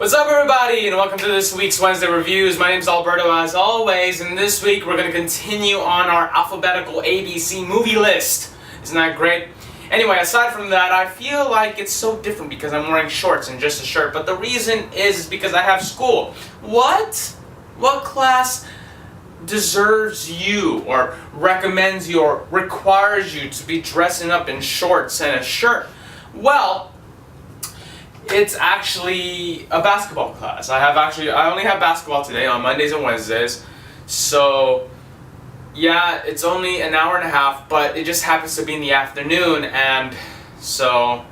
What's up, everybody, and welcome to this week's Wednesday Reviews. My name's Alberto, as always, and this week we're going to continue on our alphabetical ABC movie list. Isn't that great? Anyway, aside from that, I feel like it's so different because I'm wearing shorts and just a shirt, but the reason is because I have school. What? What class deserves you, or recommends you, or requires you to be dressing up in shorts and a shirt? Well, it's actually a basketball class. I only have basketball today on Mondays and Wednesdays. So yeah, it's only an hour and a half, but it just happens to be in the afternoon, and so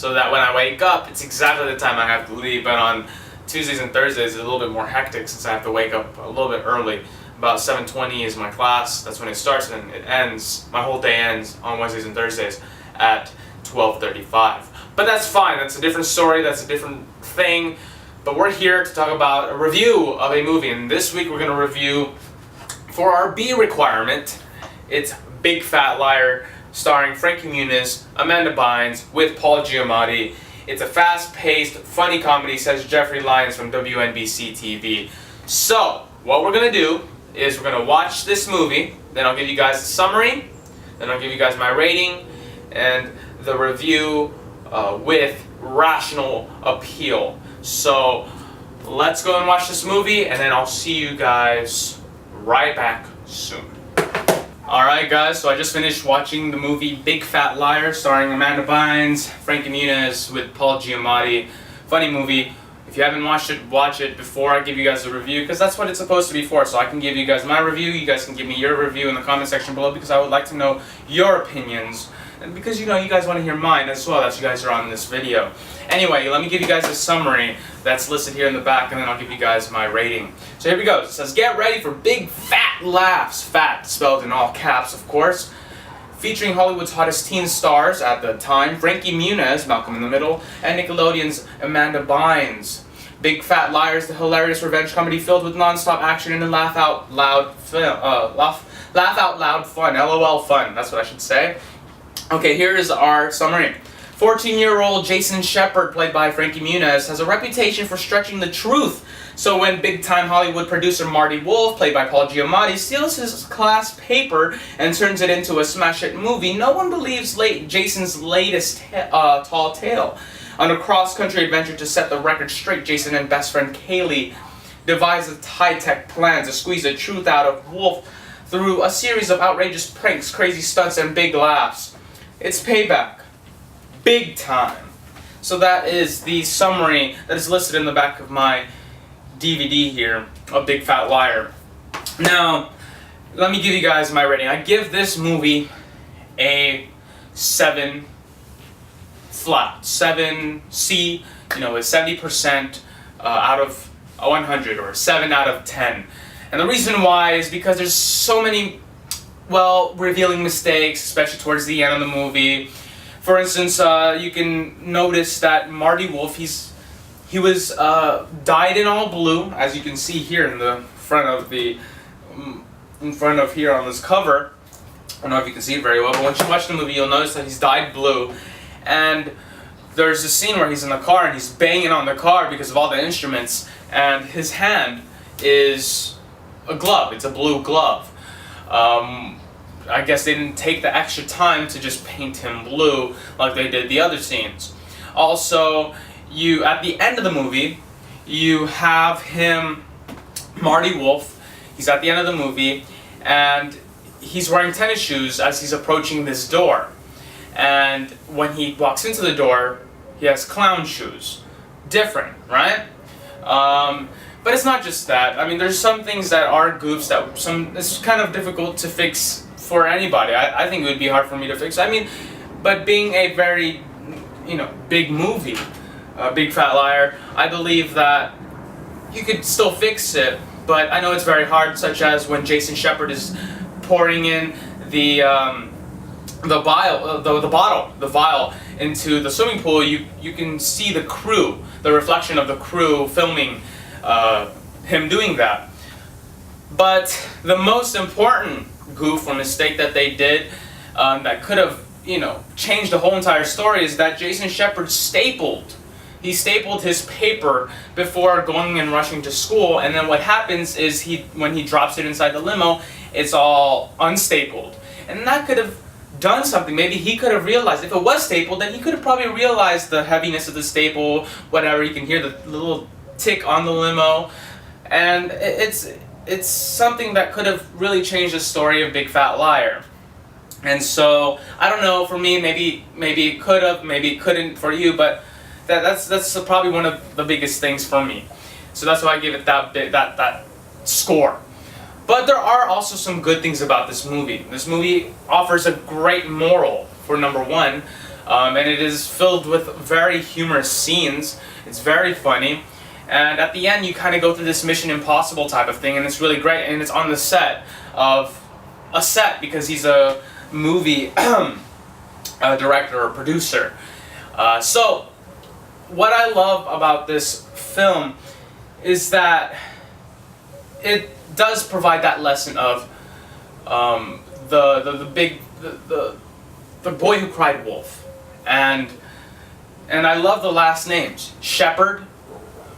that when I wake up, it's exactly the time I have to leave. But on Tuesdays and Thursdays, it's a little bit more hectic since I have to wake up a little bit early. About 7:20 is my class. That's when it starts, and it ends. My whole day ends on Wednesdays and Thursdays at 12:35. But that's fine. That's a different story. That's a different thing. But we're here to talk about a review of a movie, and this week we're going to review, for our B requirement, it's Big Fat Liar, starring Frankie Muniz, Amanda Bynes, with Paul Giamatti. It's a fast-paced, funny comedy, says Jeffrey Lyons from WNBC TV. So, what we're going to do is we're going to watch this movie, then I'll give you guys a summary, then I'll give you guys my rating, and the review with rational appeal. So, let's go and watch this movie, and then I'll see you guys right back soon. Alright guys, so I just finished watching the movie Big Fat Liar, starring Amanda Bynes, Frankie Muniz, with Paul Giamatti. Funny movie. If you haven't watched it, watch it before I give you guys a review, because that's what it's supposed to be for. So I can give you guys my review, you guys can give me your review in the comment section below, because I would like to know your opinions. And because you guys want to hear mine as well, that you guys are on this video. Anyway, let me give you guys a summary that's listed here in the back, and then I'll give you guys my rating. So here we go. It says, get ready for big fat laughs. Fat spelled in all caps, of course. Featuring Hollywood's hottest teen stars at the time, Frankie Muniz, Malcolm in the Middle, and Nickelodeon's Amanda Bynes. Big Fat Liar is the hilarious revenge comedy filled with non-stop action and laugh out loud fun. LOL fun. That's what I should say. Okay, here is our summary. 14-year-old Jason Shepard, played by Frankie Muniz, has a reputation for stretching the truth. So when big-time Hollywood producer Marty Wolf, played by Paul Giamatti, steals his class paper and turns it into a smash-hit movie, no one believes Jason's latest tall tale. On a cross-country adventure to set the record straight, Jason and best friend Kaylee devise a high-tech plan to squeeze the truth out of Wolf through a series of outrageous pranks, crazy stunts, and big laughs. It's payback. Big time. So that is the summary that is listed in the back of my DVD here of Big Fat Liar. Now, let me give you guys my rating. I give this movie a 7 flat. 7C, it's 70% out of 100, or 7 out of 10. And the reason why is because there's so many, revealing mistakes, especially towards the end of the movie. For instance, you can notice that Marty Wolf, he was dyed in all blue, as you can see here in the front of here on this cover. I don't know if you can see it very well, but once you watch the movie, you'll notice that he's dyed blue. And there's a scene where he's in the car and he's banging on the car because of all the instruments, and his hand is a glove. It's a blue glove. I guess they didn't take the extra time to just paint him blue like they did the other scenes. Also, at the end of the movie, you have Marty Wolf, he's at the end of the movie, and he's wearing tennis shoes as he's approaching this door. And when he walks into the door, he has clown shoes. Different, right? But it's not just that. I mean, there's some things that are goofs it's kind of difficult to fix for anybody. I think it would be hard for me to fix. But being a very, big movie, Big Fat Liar, I believe that you could still fix it, but I know it's very hard, such as when Jason Shepard is pouring in the vial into the swimming pool. You can see the crew, the reflection of the crew filming him doing that. But the most important goof or mistake that they did that could have, changed the whole entire story is that Jason Shepard stapled he stapled his paper before going and rushing to school, and then what happens is when he drops it inside the limo, it's all unstapled. And that could have done something. Maybe he could have realized, if it was stapled, then he could have probably realized the heaviness of the staple, whatever. You can hear the little tick on the limo, and it's something that could have really changed the story of Big Fat Liar. And so, I don't know, for me, maybe it could have, maybe it couldn't for you, but that's probably one of the biggest things for me. So that's why I give it that score. But there are also some good things about this movie. This movie offers a great moral, for number one, and it is filled with very humorous scenes. It's very funny. And at the end, you kind of go through this Mission Impossible type of thing, and it's really great. And it's on the set of a set, because he's a movie director or producer. So, what I love about this film is that it does provide that lesson of the boy who cried wolf, and I love the last names. Shepherd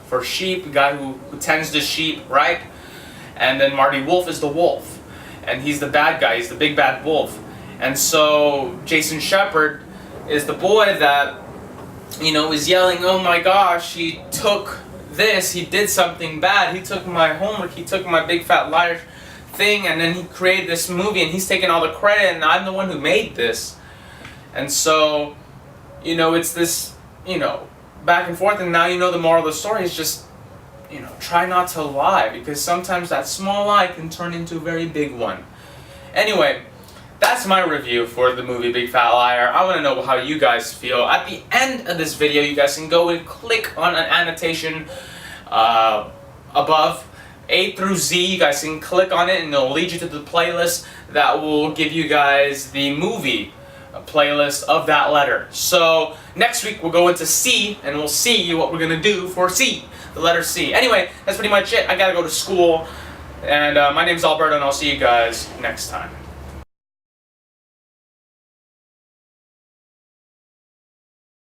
for sheep, the guy who tends the sheep, right? And then Marty Wolf is the wolf, and he's the bad guy. He's the big bad wolf. And so Jason Shepherd is the boy that, is yelling, "Oh my gosh, he took this, he did something bad, he took my homework, he took my Big Fat Liar thing, and then he created this movie, and he's taking all the credit, and I'm the one who made this." And so, it's this, back and forth, and now the moral of the story is just, try not to lie, because sometimes that small lie can turn into a very big one. Anyway, that's my review for the movie Big Fat Liar. I want to know how you guys feel. At the end of this video, you guys can go and click on an annotation above, A through Z. You guys can click on it, and it'll lead you to the playlist that will give you guys the movie playlist of that letter. So next week we'll go into C, and we'll see what we're gonna do for C, the letter C. Anyway, that's pretty much it. I gotta go to school, and my name's Alberto, and I'll see you guys next time.